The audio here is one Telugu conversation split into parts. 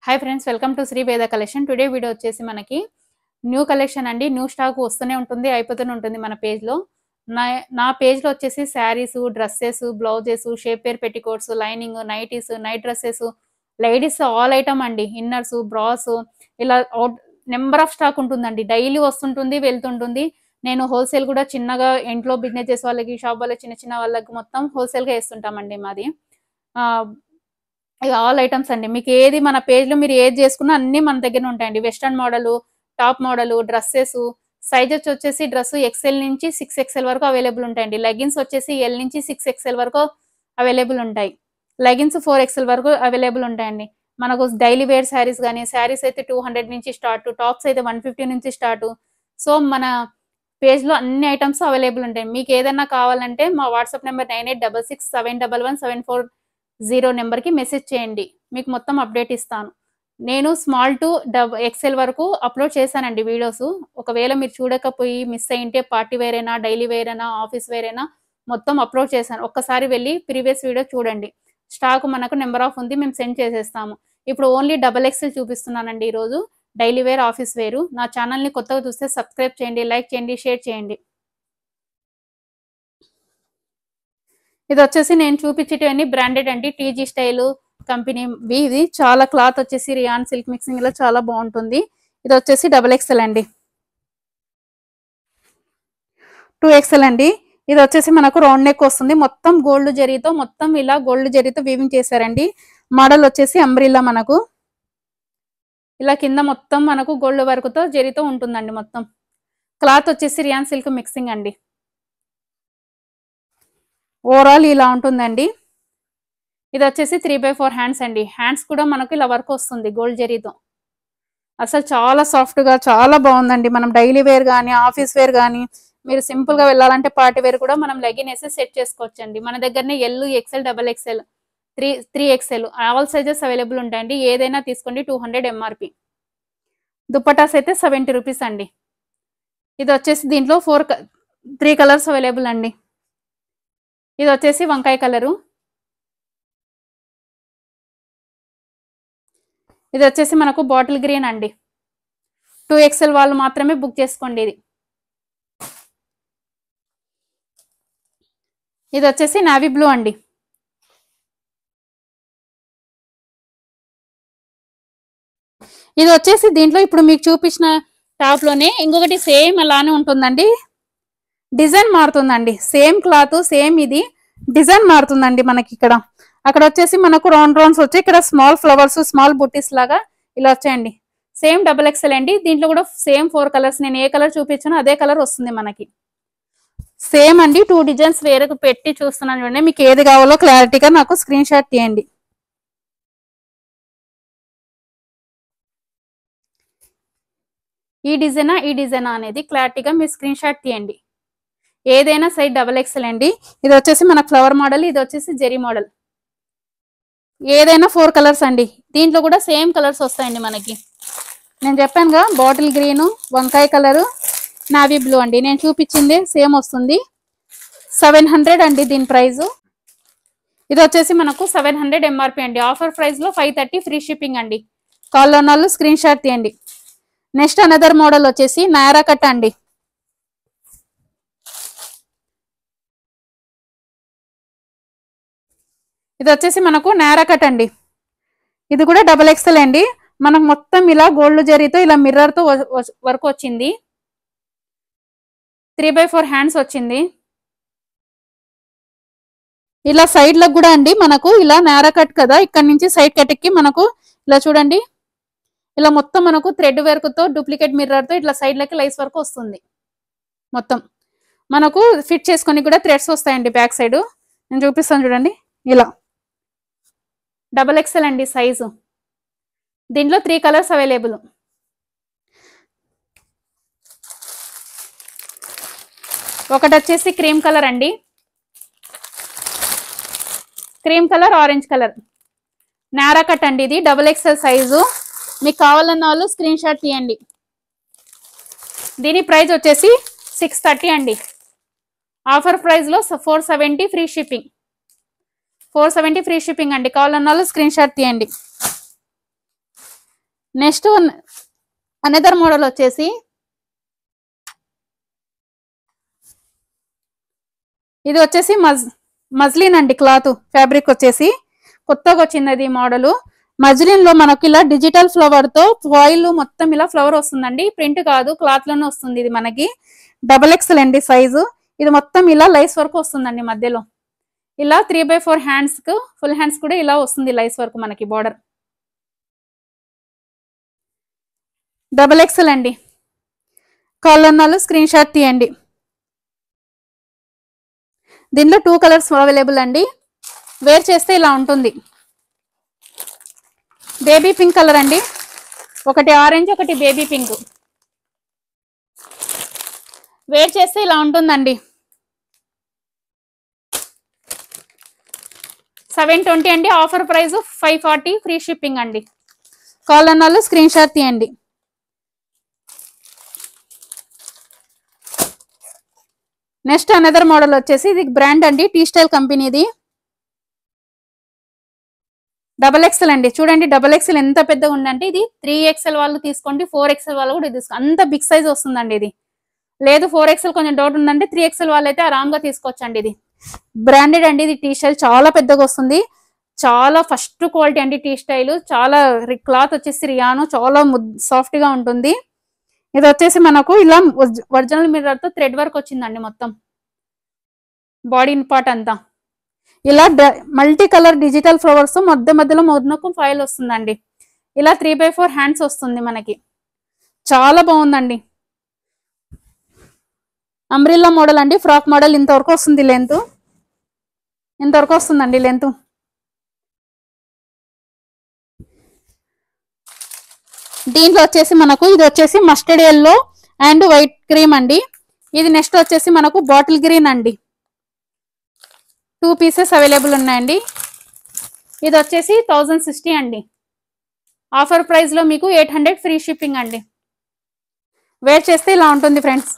Hi friends, welcome to Shri Veda collection. Today video వచ్చేసి మనకి న్యూ కలెక్షన్ అండి. న్యూ స్టాక్ వస్తూనే ఉంటుంది, అయిపోతూనే ఉంటుంది మన పేజ్లో. నా పేజ్లో వచ్చేసి saris, dresses, blouses, shape wear petticoats, lining, nighties, night dresses, ladies all item అండి. ఇన్నర్స్, బ్రాస్, ఇలా నెంబర్ ఆఫ్ స్టాక్ ఉంటుందండి. డైలీ వస్తుంటుంది, వెళ్తుంటుంది. నేను హోల్సేల్ కూడా చిన్నగా ఇంట్లో బిజినెస్ చేసే వాళ్ళకి, షాప్ వాళ్ళకి, చిన్న చిన్న వాళ్ళకి మొత్తం హోల్సేల్గా వేస్తుంటామండి మాది. ఆల్ ఐటమ్స్ అండి. మీకు ఏది మన పేజ్ లో మీరు ఏది చేసుకున్నా అన్ని మన దగ్గర ఉంటాయండి. Western model, top model, dresses, sizes వచ్చేసి డ్రెస్ ఎక్సెల్ నుంచి 6XL వరకు అవైలబుల్ ఉంటాయండి. లెగిన్స్ వచ్చేసి ఎల్ నుంచి 6XL వరకు అవైలబుల్ ఉంటాయి. లెగిన్స్ 4XL వరకు అవైలబుల్ ఉంటాయండి. మనకు డైలీ వేర్ శారీస్ కానీ, శారీస్ అయితే 200 నుంచి స్టార్ట్, టాప్స్ అయితే 150 నుంచి స్టార్ట్. సో మన పేజ్ లో అన్ని ఐటమ్స్ అవైలబుల్ ఉంటాయి. మీకు ఏదైనా కావాలంటే మా వాట్సాప్ నెంబర్ 9866711740 నెంబర్కి మెసేజ్ చేయండి, మీకు మొత్తం అప్డేట్ ఇస్తాను. నేను స్మాల్ టు ఎక్సెల్ వరకు అప్లోడ్ చేశానండి వీడియోస్. ఒకవేళ మీరు చూడకపోయి మిస్ అయింటే పార్టీ వేర్ అయినా, డైలీ వేర్ అయినా, ఆఫీస్ వేర్ అయినా మొత్తం అప్లోడ్ చేశాను. ఒక్కసారి వెళ్ళి ప్రీవియస్ వీడియో చూడండి. స్టాక్ మనకు నెంబర్ ఆఫ్ ఉంది, మేము సెండ్ చేసేస్తాము. ఇప్పుడు ఓన్లీ XXL చూపిస్తున్నానండి ఈరోజు. డైలీ వేర్, ఆఫీస్ వేరు. నా ఛానల్ని కొత్తగా చూస్తే సబ్స్క్రైబ్ చేయండి, లైక్ చేయండి, షేర్ చేయండి. ఇది వచ్చేసి నేను చూపించేటివన్నీ బ్రాండెడ్ అండి. టీజీ స్టైల్ కంపెనీ ఇది. చాలా క్లాత్ వచ్చేసి రియాన్ సిల్క్ మిక్సింగ్ లో చాలా బాగుంటుంది. ఇది వచ్చేసి XXL అండి, 2XL అండి. ఇది వచ్చేసి మనకు రౌండ్ నెక్ వస్తుంది. మొత్తం గోల్డ్ జరీతో, మొత్తం ఇలా గోల్డ్ జరీతో వీవింగ్ చేశారండి. మోడల్ వచ్చేసి అంబ్రిల్లా. మనకు ఇలా కింద మొత్తం మనకు గోల్డ్ వర్క్తో జరీతో ఉంటుందండి. మొత్తం క్లాత్ వచ్చేసి రియాన్ సిల్క్ మిక్సింగ్ అండి. ఓవరాల్ ఇలా ఉంటుందండి. ఇది వచ్చేసి 3/4 హ్యాండ్స్ అండి. హ్యాండ్స్ కూడా మనకు ఇలా వర్క్ వస్తుంది గోల్డ్ జరీతో. అసలు చాలా సాఫ్ట్ గా చాలా బాగుందండి. మనం డైలీ వేర్ కానీ, ఆఫీస్ వేర్ కానీ, మీరు సింపుల్ గా వెళ్ళాలంటే పార్టీ వేర్ కూడా మనం లెగిన్ వేసి సెట్ చేసుకోవచ్చండి. మన దగ్గరనే L, XL, XXL, 3XL all sizes available ఉంటాయండి. ఏదైనా తీసుకోండి. 200 MRP. దుప్పటాస్ అయితే 70 రూపీస్ అండి. ఇది వచ్చేసి దీంట్లో 3 కలర్స్ అవైలబుల్ అండి. ఇది వచ్చేసి వంకాయ కలరు. ఇది వచ్చేసి మనకు బాటిల్ గ్రీన్ అండి. 2XL వాళ్ళు మాత్రమే బుక్ చేసుకోండి. ఇది వచ్చేసి నావీ బ్లూ అండి. ఇది వచ్చేసి దీంట్లో ఇప్పుడు మీకు చూపించిన టాప్ లోనే ఇంకొకటి సేమ్ అలానే ఉంటుందండి. డిజైన్ మారుతుందండి. సేమ్ క్లాత్, సేమ్ ఇది, డిజైన్ మారుతుందండి మనకి. అక్కడ వచ్చేసి మనకు రౌండ్ రౌండ్స్ వచ్చి ఇక్కడ స్మాల్ ఫ్లవర్స్, స్మాల్ బుట్టీస్ లాగా ఇలా వచ్చాయండి. సేమ్ XXL అండి. దీంట్లో కూడా సేమ్ 4 కలర్స్. నేను ఏ కలర్ చూపించానో అదే కలర్ వస్తుంది మనకి. సేమ్ అండి. 2 డిజైన్స్ వేరే పెట్టి చూస్తున్నాను చూడండి. మీకు ఏది కావాలో క్లారిటీగా నాకు స్క్రీన్ షాట్ తీయండి. ఈ డిజైనా అనేది క్లారిటీగా మీరు స్క్రీన్ షాట్ తీయండి. ఏదైనా సైజ్ XXL అండి. ఇది వచ్చేసి మన ఫ్లవర్ మోడల్, ఇది వచ్చేసి జెరీ మోడల్. ఏదైనా 4 కలర్స్ అండి. దీంట్లో కూడా సేమ్ కలర్స్ వస్తాయండి మనకి. నేను చెప్పానుగా, బాటిల్ గ్రీను, వంకాయ కలరు, నావీ బ్లూ అండి. నేను చూపించింది సేమ్ వస్తుంది. 700 అండి దీని ప్రైస్. ఇది వచ్చేసి మనకు 700 MRP అండి. ఆఫర్ ప్రైస్ లో 530 ఫ్రీ షిప్పింగ్ అండి. కాల్లో నాళ్ళు స్క్రీన్ షాట్ తీయండి. నెక్స్ట్ అనదర్ మోడల్ వచ్చేసి నయారా కట్ అండి. ఇది వచ్చేసి మనకు నయారా కట్ అండి. ఇది కూడా XXL అండి. మనకు మొత్తం ఇలా గోల్డ్ జరీతో ఇలా మిర్రర్ తో వర్క్ వచ్చింది. 3/4 హ్యాండ్స్ వచ్చింది. ఇలా సైడ్ లకు కూడా అండి మనకు ఇలా నయారా కట్ కదా, ఇక్కడ నుంచి సైడ్ కట్ కి మనకు ఇలా చూడండి, ఇలా మొత్తం మనకు థ్రెడ్ వర్క్ తో, డూప్లికేట్ మిర్రర్ తో ఇట్లా సైడ్ లకి లైస్ వర్క్ వస్తుంది. మొత్తం మనకు ఫిట్ చేసుకొని కూడా థ్రెడ్స్ వస్తాయండి బ్యాక్ సైడ్. నేను చూపిస్తాను చూడండి. ఇలా XXL అండి సైజు. దీంట్లో 3 కలర్స్ అవైలబుల్. ఒకటి వచ్చేసి క్రీమ్ కలర్ అండి, cream colour, orange colour. Nara cut అండి. ఇది XXL సైజు. మీకు కావాలన్న వాళ్ళు స్క్రీన్ షాట్ తీయండి. దీని ప్రైస్ వచ్చేసి 630 అండి. ఆఫర్ ప్రైస్ లో 470 ఫ్రీ షిప్పింగ్. 470 ఫ్రీ షిప్పింగ్ అండి. కావాలన్న వాళ్ళు స్క్రీన్ షాట్ తీయండి. నెక్స్ట్ అనదర్ మోడల్ వచ్చేసి ఇది వచ్చేసి మజ్లిన్ అండి. క్లాత్ ఫ్యాబ్రిక్ వచ్చేసి కొత్తగా వచ్చింది అది మోడల్. మజ్లిన్ లో మనకి ఇలా డిజిటల్ ఫ్లవర్ తో ఫాయిల్ మొత్తం ఇలా ఫ్లవర్ వస్తుందండి. ప్రింట్ కాదు, క్లాత్ లోనే వస్తుంది. ఇది మనకి XXL అండి సైజు. ఇది మొత్తం ఇలా లైస్ వర్క్ వస్తుందండి. మధ్యలో ఇలా 3/4 హ్యాండ్స్ కు ఫుల్ హ్యాండ్స్ కూడా ఇలా వస్తుంది లైస్ వర్క్ మనకి బార్డర్. XXL అండి. కావాలన్నాళ్ళు స్క్రీన్ షాట్ తీయండి. దీనిలో 2 కలర్స్ అవైలబుల్ అండి. వేర్ చేస్తే ఇలా ఉంటుంది. బేబీ పింక్ కలర్ అండి, ఒకటి ఆరెంజ్ ఒకటి బేబీ పింక్. వేర్ చేస్తే ఇలా ఉంటుందండి. 720 అండి. ఆఫర్ ప్రైస్ 540, ఫ్రీ షిప్పింగ్ అండి. కావాలన్నాళ్ళు స్క్రీన్ షాట్ తీయండి. నెక్స్ట్ అనదర్ మోడల్ వచ్చేసి ఇది బ్రాండ్ అండి, టీ స్టైల్ కంపెనీది. XXL అండి. చూడండి XXL ఎంత పెద్దగా ఉందంటే ఇది 3XL వాళ్ళు తీసుకోండి, 4XL వాళ్ళు కూడా తీసుకోండి. అంత బిగ్ సైజ్ వస్తుందండి ఇది. లేదు 4XL కొంచెం డౌట్ ఉందంటే 3XL వాళ్ళు అయితే ఆరాంగా తీసుకోవచ్చండి. ఇది బ్రాండెడ్ అండి. ఇది టీ స్టైల్ చాలా పెద్దగా వస్తుంది. చాలా ఫస్ట్ క్వాలిటీ అండి టీ స్టైల్. చాలా క్లాత్ వచ్చేసి రియాను, చాలా సాఫ్ట్ గా ఉంటుంది. ఇది వచ్చేసి మనకు ఇలా ఒరిజినల్ మిర్రర్ తో థ్రెడ్ వర్క్ వచ్చిందండి. మొత్తం బాడీ పార్ట్ అంతా ఇలా మల్టీ కలర్ డిజిటల్ ఫ్లవర్స్ మధ్యలో మొదనకు ఫైల్ వస్తుందండి. ఇలా 3/4 హ్యాండ్స్ వస్తుంది మనకి. చాలా బాగుందండి. అంబ్రిల్లా మోడల్ అండి, ఫ్రాక్ మోడల్. ఇంతవరకు వస్తుంది లెంత్, ఇంతవరకు వస్తుందండి లెంత్. దీంట్లో వచ్చేసి మనకు ఇది వచ్చేసి mustard yellow and white cream అండి. ఇది నెక్స్ట్ వచ్చేసి మనకు బాటిల్ గ్రీన్ అండి. 2 పీసెస్ అవైలబుల్ ఉన్నాయండి. ఇది వచ్చేసి 1060 అండి. ఆఫర్ ప్రైస్ లో మీకు 800, ఫ్రీ షిప్పింగ్ అండి. వేర్ చేస్తే ఇలా ఉంటుంది ఫ్రెండ్స్.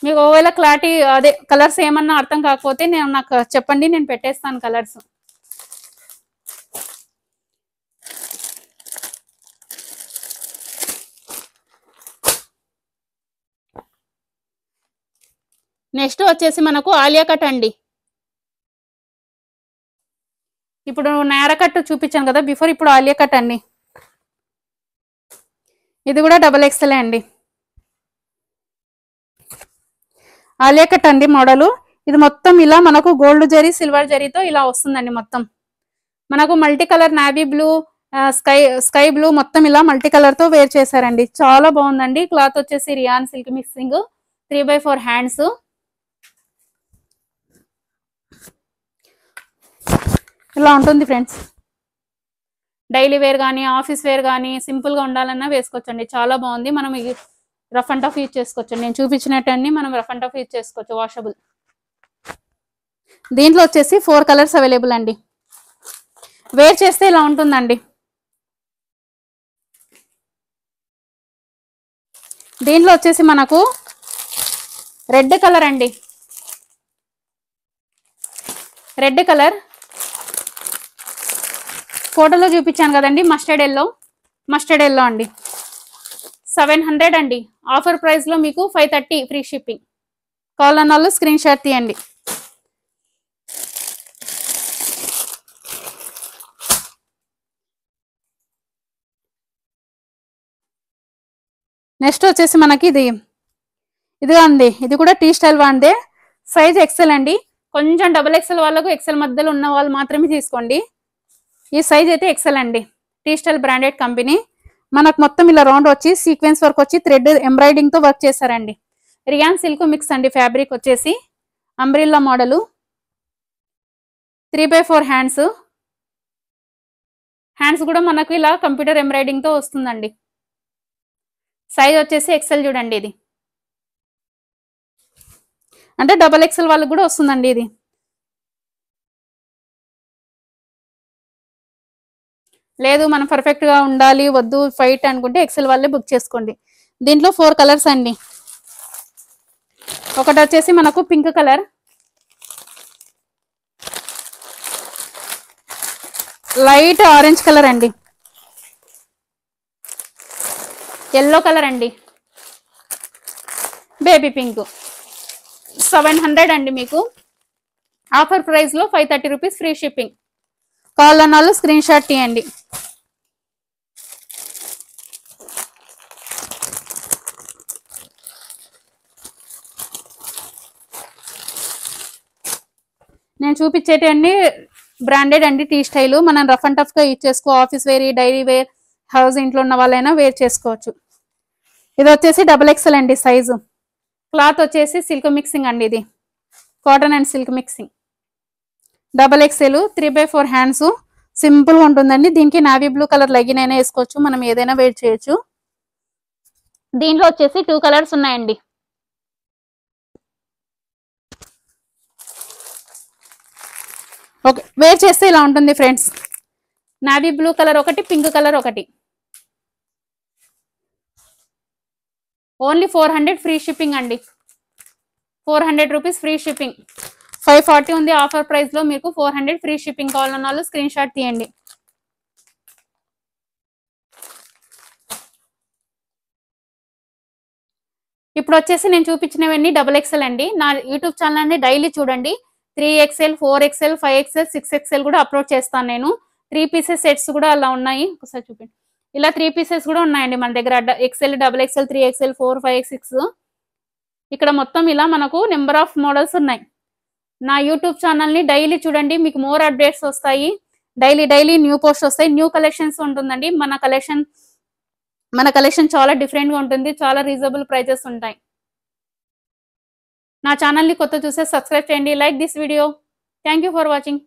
మీకు ఒకవేళ క్లారిటీ అదే కలర్స్ ఏమన్నా అర్థం కాకపోతే నాకు చెప్పండి, నేను పెట్టేస్తాను కలర్స్. నెక్స్ట్ వచ్చేసి మనకు ఆలియా కట్ అండి. ఇప్పుడు నారా కట్ చూపించాను కదా బిఫోర్, ఇప్పుడు ఆలియా కట్ అండి. ఇది కూడా XXL అండి. ఆలియా కట్ అండి మోడలు. ఇది మొత్తం ఇలా మనకు గోల్డ్ జరీ సిల్వర్ జరీతో ఇలా వస్తుందండి. మొత్తం మనకు multi colour navy blue, sky blue మొత్తం ఇలా మల్టీ కలర్ తో వేర్ చేశారండి. చాలా బాగుందండి. క్లాత్ వచ్చేసి రియాన్ సిల్క్ మిక్సింగ్, 3/4 హ్యాండ్స్. ఇలా ఉంటుంది ఫ్రెండ్స్. డైలీ వేర్ కానీ ఆఫీస్ వేర్ కానీ సింపుల్ గా ఉండాలన్నా వేసుకోవచ్చండి. చాలా బాగుంది. మనం రఫ్ అండ్ టఫ్ యూజ్ చేసుకోవచ్చు. నేను చూపించినట్టన్ని మనం రఫ్ అండ్ టఫ్ యూజ్ చేసుకోవచ్చు, వాషబుల్. దీంట్లో వచ్చేసి 4 కలర్స్ అవైలబుల్ అండి. వేర్ చేస్తే ఇలా ఉంటుందండి. దీంట్లో వచ్చేసి మనకు రెడ్ కలర్ అండి. రెడ్ కలర్ ఫోటోలో చూపించాను కదండి, మస్టర్డ్ ఎల్లో అండి. 700 అండి. ఆఫర్ ప్రైస్ లో మీకు 530, ఫ్రీ షిప్పింగ్. కావాలన్న వాళ్ళు స్క్రీన్ షాట్ తీయండి. నెక్స్ట్ వచ్చేసి మనకి ఇదిగా ఉంది. ఇది కూడా టీ స్టైల్ వాందే. సైజ్ XL అండి. కొంచెం XXL వాళ్ళకు XL మధ్యలో ఉన్న వాళ్ళు మాత్రమే తీసుకోండి. ఈ సైజ్ అయితే XL అండి. T style branded company. మనకు మొత్తం ఇలా రౌండ్ వచ్చి సీక్వెన్స్ వర్క్ వచ్చి థ్రెడ్ ఎంబ్రాయిడింగ్ తో వర్క్ చేశారండి. రియాన్ సిల్క్ మిక్స్ అండి. ఫ్యాబ్రిక్ వచ్చేసి అంబ్రిల్లా మోడలు, 3/4 హ్యాండ్స్. హ్యాండ్స్ కూడా మనకు ఇలా కంప్యూటర్ ఎంబ్రాయిడింగ్ తో వస్తుందండి. సైజ్ వచ్చేసి XL చూడండి. ఇది అంటే XXL వాళ్ళకి కూడా వస్తుందండి. ఇది లేదు మనం పర్ఫెక్ట్ గా ఉండాలి వద్దు ఫైట్ అనుకుంటే XL వాళ్ళే బుక్ చేసుకోండి. దీంట్లో 4 కలర్స్ అండి. ఒకటి వచ్చేసి మనకు pink colour, light orange colour అండి, ఎల్లో కలర్ అండి, బేబీ పింక్. 700 అండి. మీకు ఆఫర్ ప్రైస్ లో 530 రూపీస్ ఫ్రీ షిప్పింగ్. కావాలన్న వాళ్ళు స్క్రీన్ షాట్ తీయండి. నేను చూపించేటి బ్రాండెడ్ అండి, టీ స్టైల్. మనం రఫ్ అండ్ టఫ్ గా యూజ్ చేసుకో, office wear, daily wear, house ఇంట్లో ఉన్న వాళ్ళైనా వేర్ చేసుకోవచ్చు. ఇది వచ్చేసి XXL అండి సైజు. క్లాత్ వచ్చేసి సిల్క్ మిక్సింగ్ అండి, ఇది cotton and silk mixing. XXL 3/4 hands. Simple గా ఉంటుందండి. దీనికి నావీ బ్లూ కలర్ లెగిన్ అయినా వేసుకోవచ్చు, మనం ఏదైనా వేర్ చేయొచ్చు. దీంట్లో వచ్చేసి 2 కలర్స్ ఉన్నాయండి. ఓకే, వేర్ చేస్తే ఇలా ఉంటుంది ఫ్రెండ్స్. నావీ బ్లూ కలర్ ఒకటి, పింక్ కలర్ ఒకటి. ఓన్లీ 400 ఫ్రీ షిప్పింగ్ అండి. 400 రూపీస్ ఫ్రీ షిప్పింగ్. 540 ఉంది ఆఫర్ ప్రైస్ లో, మీకు 400 ఫ్రీ షిప్పింగ్. కావాలన్న వాళ్ళు స్క్రీన్ షాట్ తీయండి. ఇప్పుడు వచ్చేసి నేను చూపించినవన్నీ XXL అండి. నా యూట్యూబ్ ఛానల్ అండి డైలీ చూడండి. 3XL, 4XL, 5XL, 6XL కూడా అప్లోడ్ చేస్తాను నేను. 3 పీసెస్ సెట్స్ కూడా అలా ఉన్నాయి, ఒకసారి చూపించండి. ఇలా 3 పీసెస్ కూడా ఉన్నాయండి మన దగ్గర. XL, XXL, 3XL, 4, 5, 6. ఇక్కడ మొత్తం ఇలా మనకు నెంబర్ ఆఫ్ మోడల్స్ ఉన్నాయి. నా యూట్యూబ్ ఛానల్ ని డైలీ చూడండి, మీకు మోర్ అప్డేట్స్ వస్తాయి. డైలీ న్యూ పోస్ట్ వస్తాయి, న్యూ కలెక్షన్స్ ఉంటుందండి. మన కలెక్షన్ చాలా డిఫరెంట్ గా ఉంటుంది, చాలా రీజనబుల్ ప్రైజెస్ ఉంటాయి. నా ఛానల్ ని కొత్త చూసే సబ్స్క్రైబ్ చేయండి. Like this video. Thank you for watching.